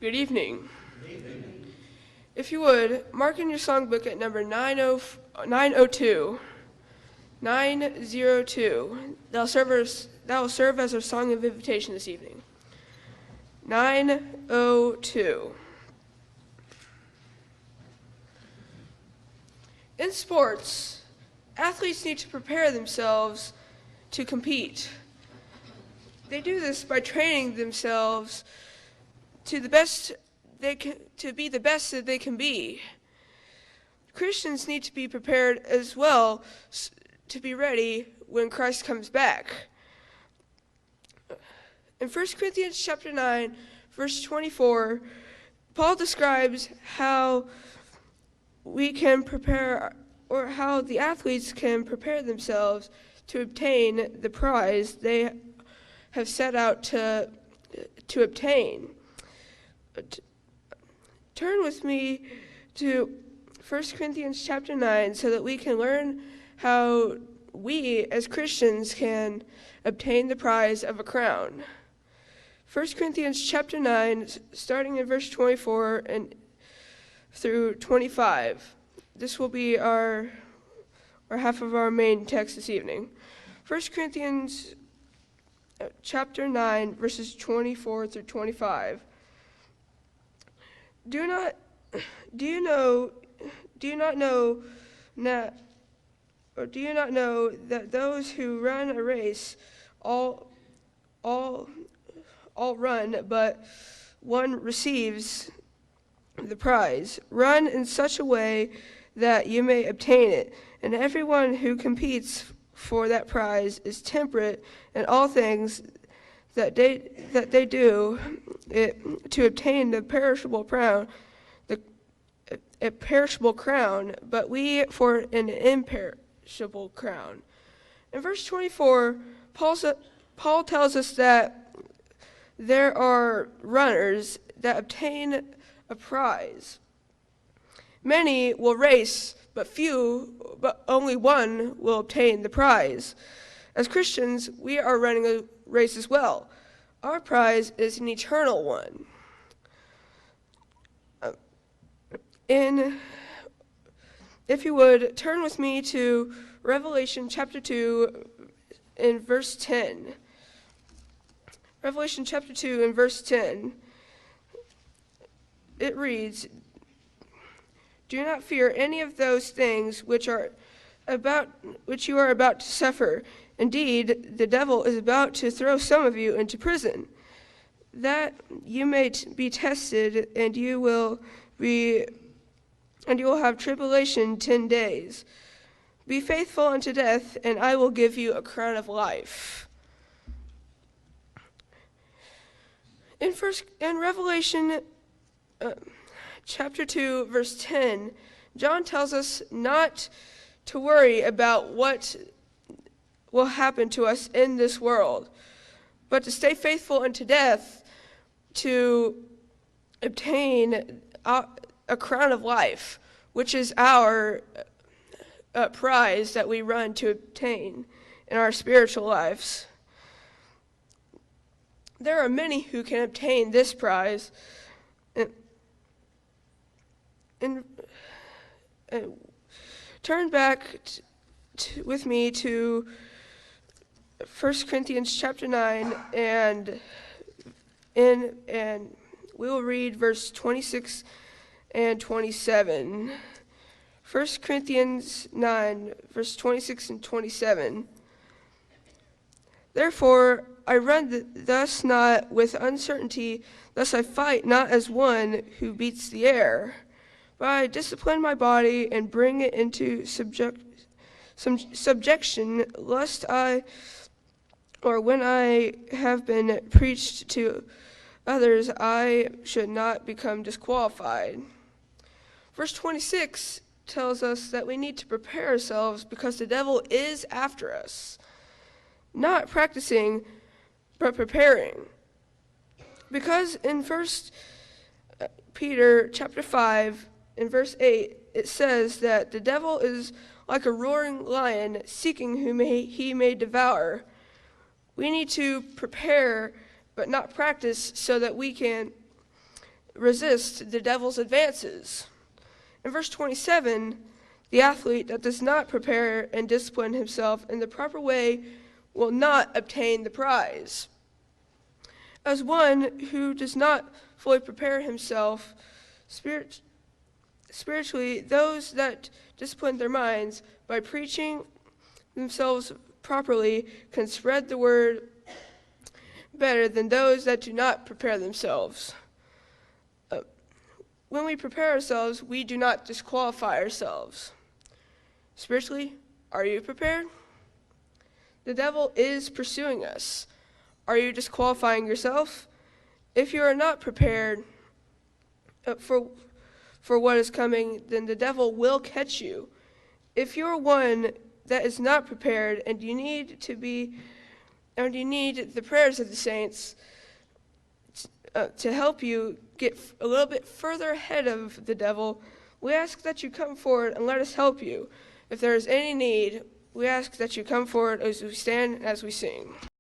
Good evening. Good evening. If you would, mark in your songbook at number 902. 902. That will serve as our song of invitation this evening. 902. In sports, athletes need to prepare themselves to compete. They do this by training themselves to be the best that they can be. Christians need to be prepared as well to be ready when Christ comes back. In 1 Corinthians chapter 9, verse 24, Paul describes how we can prepare, or how the athletes can prepare themselves to obtain the prize they have set out to obtain. Turn with me to 1 Corinthians chapter 9 so that we can learn how we as Christians can obtain the prize of a crown. 1 Corinthians chapter 9, starting in verse 24 and through 25. This will be our half of our main text this evening. 1 Corinthians chapter 9, verses 24 through 25. Do you not know that those who run a race all run, but one receives the prize? Run in such a way that you may obtain it. And everyone who competes for that prize is temperate in all things that they do it to obtain the perishable crown, a perishable crown, but we for an imperishable crown. In verse 24, Paul tells us that there are runners that obtain a prize. Many will race, but only one will obtain the prize. As Christians, we are running a race as well. Our prize is an eternal one. If you would, turn with me to Revelation chapter 2 in verse 10. Revelation chapter 2 in verse 10. It reads, "Do not fear any of those things which you are about to suffer. Indeed, the devil is about to throw some of you into prison, that you may be tested, and you will have tribulation 10 days. Be faithful unto death, and I will give you a crown of life." In Revelation chapter 2, verse 10, John tells us not to worry about what will happen to us in this world, but to stay faithful unto death to obtain a crown of life, which is our prize that we run to obtain in our spiritual lives. There are many who can obtain this prize. And turn back with me to 1 Corinthians chapter 9, and we will read verse 26 and 27. 1 Corinthians 9, verse 26 and 27. "Therefore I run thus not with uncertainty, thus I fight not as one who beats the air, but I discipline my body and bring it into subjection, lest when I have been preached to others, I should not become disqualified." Verse 26 tells us that we need to prepare ourselves because the devil is after us. Not practicing, but preparing. Because in 1 Peter chapter 5, in verse 8, it says that the devil is like a roaring lion seeking whom he may devour. We need to prepare but not practice so that we can resist the devil's advances. In verse 27, the athlete that does not prepare and discipline himself in the proper way will not obtain the prize. As one who does not fully prepare himself spiritually, those that discipline their minds by preaching themselves properly can spread the word better than those that do not prepare themselves. When we prepare ourselves, we do not disqualify ourselves. Spiritually, are you prepared? The devil is pursuing us. Are you disqualifying yourself? If you are not prepared for what is coming, then the devil will catch you. If you're one that is not prepared and you need the prayers of the saints to help you get a little bit further ahead of the devil, we ask that you come forward and let us help you. If there is any need, we ask that you come forward as we stand and as we sing.